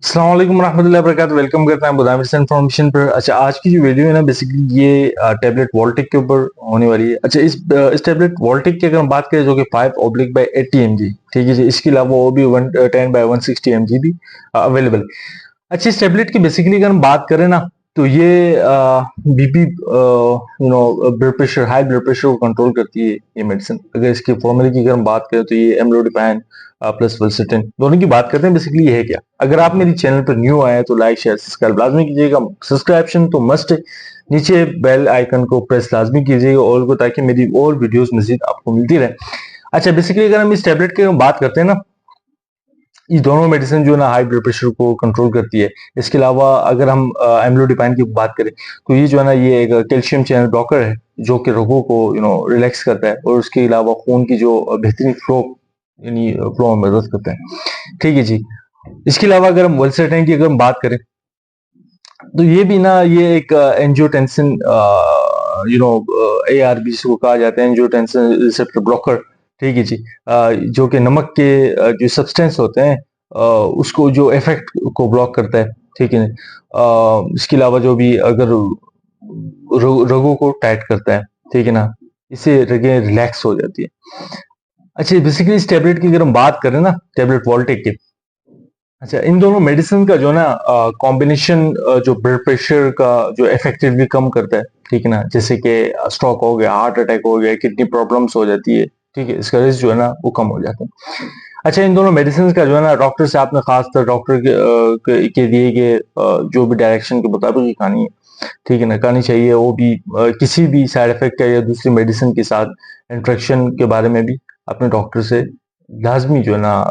अस्सलाम वालेकुम रहमतुल्लाहि व बरकातहू। वेलकम करता है बुधाई मेडिसिन इन्फॉर्मेशन पर। अच्छा, आज की जो वीडियो है ना, बेसिकली ये टैबलेट वोल्टिक के ऊपर होने वाली है। अच्छा, इस टैबलेट वोल्टिक की अगर हम बात करें, जो कि 5/80 mg, ठीक है जी, इसके अलावा वो भी 110/160 mg भी अवेलेबल। अच्छा, इस टैबलेट की बेसिकली अगर हम बात करें ना, तो ये BP, blood pressure, high blood pressure को कंट्रोल करती है ये मेडिसिन। अगर इसकी फॉर्मूले की अगर हम बात करें, तो ये एमलोडिपाइन प्लस वल्सर्टेन दोनों की बात करते हैं। बेसिकली ये है क्या, अगर आप मेरी चैनल पर न्यू आए हैं तो लाइक शेयर सब्सक्राइब लाजमी कीजिएगा। सब्सक्रिप्शन तो मस्ट है, नीचे बेल आइकन को प्रेस लाजमी कीजिएगा ऑल को, ताकि मेरी और वीडियोस मजीद आपको मिलती रहे। अच्छा, बेसिकली अगर हम इस टैबलेट की बात करते हैं ना, ये दोनों मेडिसिन जो है ना हाई ब्लड प्रेशर को कंट्रोल करती है। इसके अलावा अगर हम एम्लोडिपाइन की बात करें, तो ये जो है ना, ये एक कैल्शियम चैनल ब्लॉकर है, जो कि रगों को रिलैक्स करता है, और उसके अलावा खून की जो बेहतरीन फ्लो, यानी फ्लो में मदद करता है। ठीक है जी। इसके अलावा अगर हम वल्सर्टेन की अगर हम बात करें, तो ये भी ना, ये एक एंजियोटेंसिन, ARB जिसको कहा जाता है, एंजियोटेंसिन रिसेप्टर ब्लॉकर। ठीक है जी। जो कि नमक के जो सब्सटेंस होते हैं, उसको जो इफेक्ट को ब्लॉक करता है। ठीक है। इसके अलावा जो भी अगर रगों को टाइट करता है, ठीक है ना, इससे रगें रिलैक्स हो जाती है। अच्छा, बेसिकली इस टेबलेट की अगर हम बात करें ना, टेबलेट वोल्टेक की, अच्छा, इन दोनों मेडिसिन का जो ना कॉम्बिनेशन, जो ब्लड प्रेशर का जो इफेक्टिवली कम करता है, ठीक है ना, जैसे कि स्ट्रोक हो गया, हार्ट अटैक हो गया, किडनी प्रॉब्लम्स हो जाती है, ठीक है, इसका रिस्क जो है ना वो कम हो जाता है। अच्छा, इन दोनों मेडिसिन का जो है ना, डॉक्टर से आपने खासकर डॉक्टर के दिए गए जो भी डायरेक्शन के मुताबिक ही खानी है, ठीक है ना, खानी चाहिए। वो भी किसी भी साइड इफेक्ट का या दूसरी मेडिसिन के साथ इंट्रैक्शन के बारे में भी अपने डॉक्टर से लाजमी जो है ना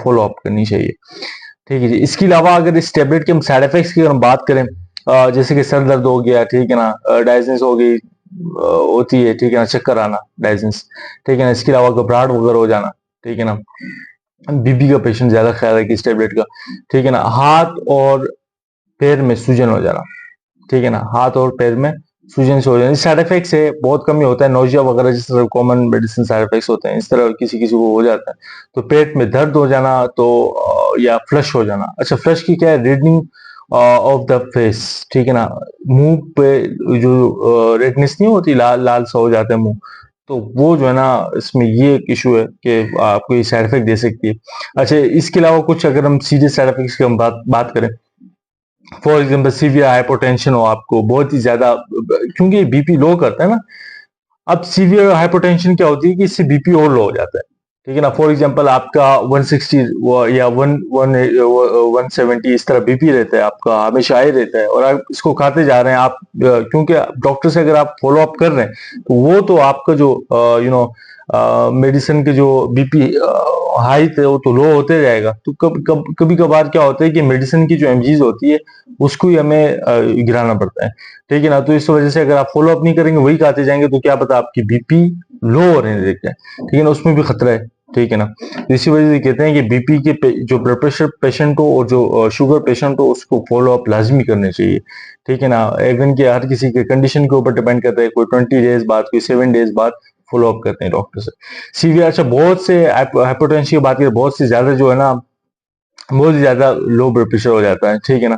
फॉलो अप करनी चाहिए। ठीक है जी। इसके अलावा अगर इस टेबलेट के हम साइड इफेक्ट्स की अगर हम बात करें, जैसे कि सर दर्द हो गया, ठीक है ना, डायजेंस हो गई, होती है, ठीक है ना, चक्कर आना, डायजेंस, ठीक है ना, इसके अलावा घबराहट वगैरह हो जाना, ठीक है ना, बीपी का पेशेंट ज्यादा ख्याल रखे इस टेबलेट का, ठीक है ना, हाथ और पैर में सूजन हो जाना, ठीक है ना, हाथ और पैर में सूजन से हो जाना, साइड इफेक्ट्स है, बहुत कम ही होता है, नोजिया वगैरह जिस तरह कॉमन मेडिसिन साइड इफेक्ट्स होते हैं, इस तरह किसी किसी को हो जाता है। तो पेट में दर्द हो जाना, तो या फ्लश हो जाना। अच्छा, फ्लश की क्या है, रेडनिंग ऑफ द फेस, ठीक है ना, मुंह पे जो रेडनेस नहीं होती, लाल लाल सा हो जाता है मुंह, तो वो जो है ना, इसमें ये एक इशू है कि आपको ये साइड इफेक्ट दे सकती है। अच्छा, इसके अलावा कुछ अगर हम सीरियस साइड इफेक्ट्स की हम बात करें, फॉर एग्जाम्पल सीवियर हाइपोटेंशन हो आपको, बहुत ही ज्यादा, क्योंकि बीपी लो करता है ना। अब सीवियर हाइपोटेंशन क्या होती है कि इससे बीपी और लो हो जाता है, ठीक है ना। फॉर एग्जांपल आपका 160 या 170 इस तरह बीपी रहता है आपका, हमेशा ही रहता है, और आप इसको खाते जा रहे हैं आप, क्योंकि डॉक्टर से अगर आप फॉलो अप कर रहे हैं, तो वो तो आपका जो मेडिसिन के जो बीपी हाई थे वो तो लो होते जाएगा। तो कभी कभार क्या होता है कि मेडिसिन की जो एमजीज होती है, उसको ही हमें गिराना पड़ता है, ठीक है ना। तो इस वजह से अगर आप फॉलो अप नहीं करेंगे, वही खाते जाएंगे, तो क्या पता आपकी बीपी लो होने लग जाए, ठीक है ना, उसमें भी खतरा है, ठीक है ना। तो इसी वजह से कहते हैं कि बीपी के जो ब्लड प्रेशर पेशेंट हो और जो शुगर पेशेंट हो, उसको फॉलो अप लाजमी करने चाहिए, ठीक है ना। इवन कि हर किसी के कंडीशन के ऊपर डिपेंड करता है, कोई 20 डेज बाद, कोई 7 डेज बाद फॉलो अप करते हैं डॉक्टर से। सीवियर, अच्छा, बहुत से हाइपोटेंशन की बात करें, बहुत से ज्यादा जो है ना, बहुत ही ज्यादा लो ब्लड प्रेशर हो जाता है, ठीक है ना,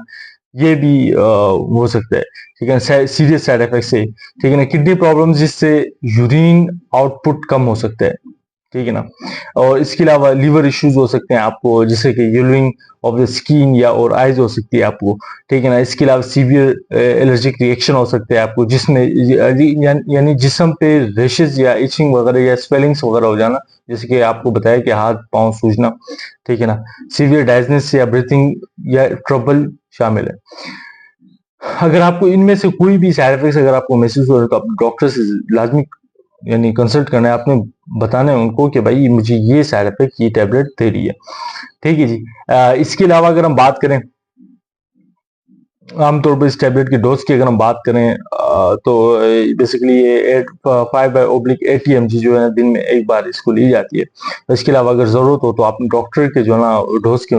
ये भी हो सकता है, ठीक है ना, सीरियस साइड इफेक्ट से, ठीक है ना, किडनी प्रॉब्लम जिससे यूरिन आउटपुट कम हो सकता है, ठीक है ना, और इसके अलावा लीवर इश्यूज हो सकते हैं आपको, जैसे कि येलोइंग ऑफ द स्किन या और आइज हो सकती है आपको, ठीक है ना। इसके अलावा सीवियर एलर्जिक रिएक्शन हो सकते हैं आपको, जिसमें यानी जिस्म पे रेशेस या इचिंग वगैरह या स्वेलिंग्स वगैरह हो जाना, जैसे कि आपको बताया कि हाथ पांव सूजना, ठीक है ना, सीवियर डायजनेस या ब्रीथिंग या ट्रबल शामिल है। अगर आपको इनमें से कोई भी साइड इफेक्ट्स अगर आपको महसूस हो रहा है, तो आप डॉक्टर से लाजमी यानी कंसल्ट करना है, आपने बताना है उनको कि भाई मुझे ये साइड इफेक्ट, ये टैबलेट दे रही है, ठीक है जी। इसके अलावा अगर हम बात करें आमतौर पर इस टैबलेट की डोज की अगर हम बात करें, तो बेसिकली ये 5/80 mg जो है दिन में एक बार इसको ली जाती है। इसके अलावा अगर जरूरत हो तो आप डॉक्टर के जो है ना डोज के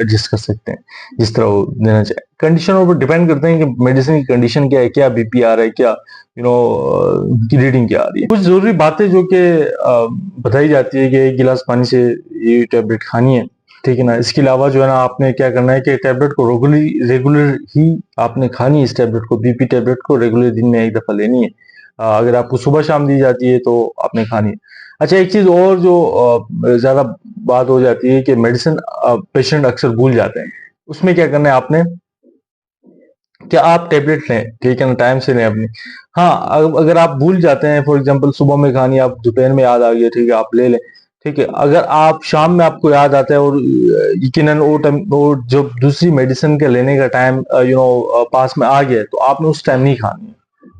एडजस्ट कर सकते हैं, जिस तरह वो देना चाहे। कंडीशन पर डिपेंड करते हैं कि मेडिसिन की कंडीशन क्या है, क्या बीपी आ रहा है, क्या की रीडिंग क्या आ रही है। कुछ जरूरी बातें जो कि बताई जाती है कि 1 गिलास पानी से ये टैबलेट खानी है, ठीक है ना। इसके अलावा जो है ना आपने क्या करना है कि टैबलेट को रेगुलर ही आपने खानी है। इस टैबलेट को, बीपी टैबलेट को रेगुलर दिन में एक दफा लेनी है। अगर आपको सुबह शाम दी जाती है तो आपने खानी है। अच्छा, एक चीज और जो ज्यादा बात हो जाती है कि मेडिसिन पेशेंट अक्सर भूल जाते हैं। उसमें क्या करना है आपने, क्या आप टेबलेट लें, ठीक है ना, टाइम से लें अपनी। हाँ, अगर आप भूल जाते हैं, फॉर एग्जांपल सुबह में खानी, आप दोपहर में याद आ गया, ठीक है, आप ले लें, ठीक है। अगर आप शाम में आपको याद आता है और यकीनन वो टाइम, वो जब दूसरी मेडिसिन के लेने का टाइम पास में आ गया, तो आपने उस टाइम नहीं खानी है,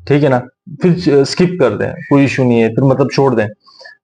ठीक है ना। फिर स्किप कर दें, कोई इशू नहीं है, फिर मतलब छोड़ दें,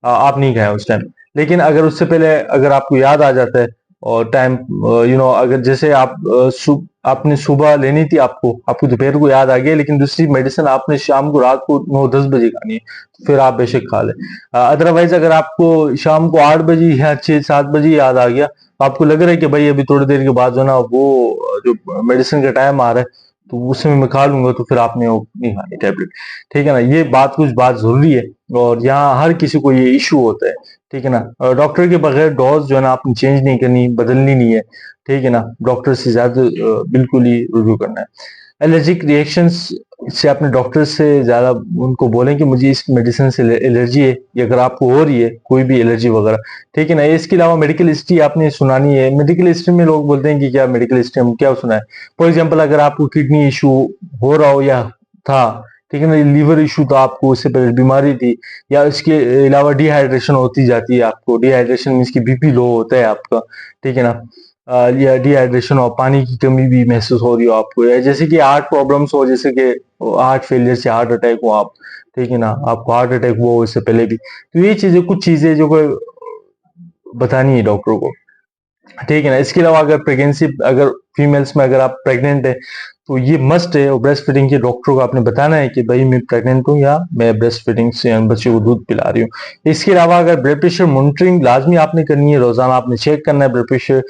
आप नहीं खाएं उस टाइम। लेकिन अगर उससे पहले अगर आपको याद आ जाता है और टाइम, अगर जैसे आपने सुबह लेनी थी, आपको दोपहर को याद आ गया, लेकिन दूसरी मेडिसिन आपने शाम को, रात को 9-10 बजे खानी है, तो फिर आप बेशक खा लें। अदरवाइज अगर आपको शाम को 8 बजे या 6-7 बजे याद आ गया, तो आपको लग रहा है कि भाई अभी थोड़ी देर के बाद जो ना वो जो मेडिसिन का टाइम आ रहा है, तो उसमें मैं खा लूंगा, तो फिर आपने वो नहीं खानी टैबलेट, ठीक है ना। ये कुछ बात जरूरी है, और यहाँ हर किसी को ये इशू होता है, ठीक है ना। डॉक्टर के बगैर डोज जो है ना आपने चेंज नहीं करनी, बदलनी नहीं है, ठीक है ना। डॉक्टर से ज्यादा बिल्कुल ही रिव्यू करना है। एलर्जिक रिएक्शंस से अपने डॉक्टर से ज्यादा उनको बोलें कि मुझे इस मेडिसिन से एलर्जी है, या अगर आपको हो रही है कोई भी एलर्जी वगैरह, ठीक है ना। इसके अलावा मेडिकल हिस्ट्री आपने सुनानी है। मेडिकल हिस्ट्री में लोग बोलते हैं कि क्या मेडिकल हिस्ट्री हम क्या सुना है। फॉर एग्जाम्पल, अगर आपको किडनी इशू हो रहा हो या था, ठीक है ना, लीवर इशू तो आपको उससे पहले बीमारी थी, या इसके अलावा डिहाइड्रेशन होती जाती है आपको, डिहाइड्रेशन मीन्स की बीपी लो होता है आपका, ठीक है ना। या डिहाइड्रेशन और पानी की कमी भी महसूस हो रही हो आपको, या जैसे कि हार्ट प्रॉब्लम्स हो, जैसे कि हार्ट फेलियर से हार्ट अटैक हो आप, ठीक है ना, आपको हार्ट अटैक हुआ इससे पहले भी, तो ये चीजें, कुछ चीजें जो कोई बतानी है डॉक्टर को, ठीक है ना। इसके अलावा अगर प्रेगनेंसी, अगर फीमेल्स में अगर आप प्रेग्नेंट है, तो ये मस्ट है, और ब्रेस्ट फीडिंग के डॉक्टर को आपने बताना है कि भाई मैं प्रेग्नेंट हूँ, या मैं ब्रेस्ट फीडिंग से बच्चे को दूध पिला रही हूँ। इसके अलावा अगर ब्लड प्रेशर मॉनिटरिंग लाजमी आपने करनी है, रोजाना आपने चेक करना है ब्लड प्रेशर।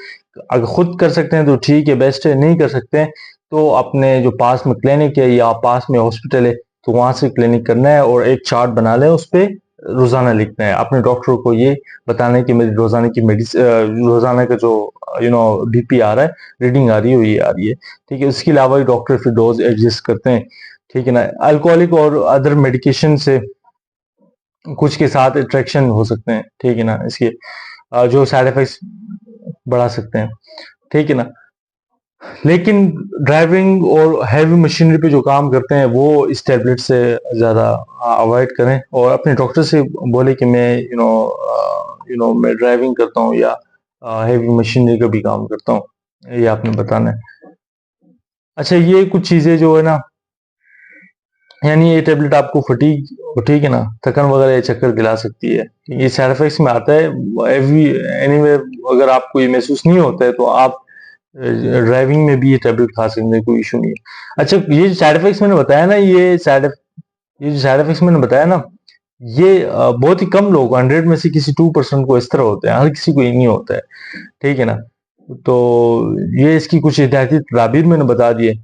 अगर खुद कर सकते हैं तो ठीक है, बेस्ट है, नहीं कर सकते हैं तो अपने जो पास में क्लिनिक है या पास में हॉस्पिटल है, तो वहां से क्लिनिक करना है, और एक चार्ट बना लें, उस पर रोजाना लिखना है, अपने डॉक्टर को ये बताना है कि मेरी रोजाना की रोजाना का जो बीपी आ रहा है, रीडिंग आ रही है, वो ये आ रही है, ठीक है। उसके अलावा डॉक्टर फिर डोज एडजस्ट करते हैं, ठीक है ना। अल्कोहलिक और अदर मेडिकेशन से कुछ के साथ अट्रैक्शन हो सकते हैं, ठीक है ना, इसके जो साइड इफेक्ट्स बढ़ा सकते हैं, ठीक है ना। लेकिन ड्राइविंग और हैवी मशीनरी पे जो काम करते हैं, वो इस टैबलेट से ज़्यादा अवॉइड करें, और अपने डॉक्टर से बोले कि मैं मैं ड्राइविंग करता हूँ, या हैवी मशीनरी का भी काम करता हूँ, ये आपने बताना है। अच्छा, ये कुछ चीज़ें जो है ना, यानी ये टैबलेट आपको फटीग, ठीक है ना, थकन वगैरह या चक्कर दिला सकती है, ये साइड इफेक्ट्स में आता है। एवरी एनीवे, अगर आपको ये महसूस नहीं होता है, तो आप ड्राइविंग में भी ये टैबलेट खा सकते हैं, कोई इशू नहीं है। अच्छा, ये जो साइड इफेक्ट्स मैंने बताया ना, ये जो साइड इफेक्ट्स मैंने बताया ना, ये बहुत ही कम लोग, 100 में से किसी 2% को इस तरह होते हैं, हर किसी को ये नहीं होता है, ठीक है ना। तो ये इसकी कुछ हिदायती तदाबीर मैंने बता दिए,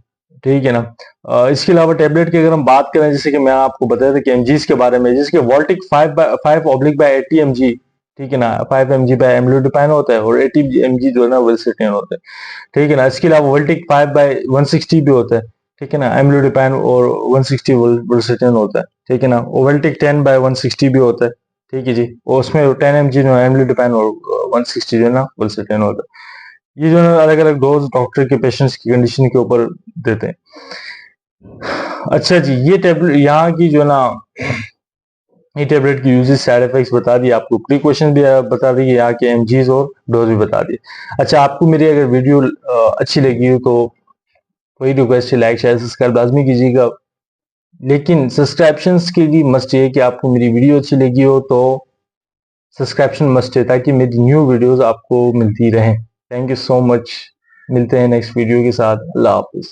ठीक है ना। इसके अलावा टैबलेट की अगर हम बात करें, जैसे कि मैं आपको बताया था कि एमजीज के बारे में, जिसके वोल्टिक 5/80 mg, ठीक है ना, 5 mg बाय एम्लोडिपाइन होता है, और 80 mg जो है ना वेलसिटिन होता है, ठीक है ना। इसके अलावा वोल्टिक 5/160 भी होता है, ठीक है ना, एम्लोडिपाइन और 160 वेलसिटिन होता है, ठीक है ना। वोल्टिक 10/160 भी होता है, ठीक है जी, और उसमें 10 mg जो है एम्लोडिपाइन, और 160 जो है ना वेलसिटिन होता है। ये जो है अलग अलग डोज डॉक्टर के पेशेंट्स की कंडीशन के ऊपर देते हैं। अच्छा जी, ये टैबलेट यहाँ की जो ना, ये टैबलेट की यूजेस, साइड इफेक्ट्स बता दिए, आपको प्रिकॉशन भी बता दी, यहाँ के एमजीज और डोज भी बता दिए। अच्छा, आपको मेरी अगर वीडियो अच्छी लगी हो, तो कोई रिक्वेस्ट है, लाइक शेयर सब्सक्राइब लाजमी कीजिएगा। लेकिन सब्सक्रिप्शंस के लिए मस्ट है कि आपको मेरी वीडियो अच्छी लगी हो तो सब्सक्रिप्शन मस्ट है, ताकि मेरी न्यू वीडियोस आपको मिलती रहें। थैंक यू सो मच, मिलते हैं नेक्स्ट वीडियो के साथ। अल्लाह हाफिज।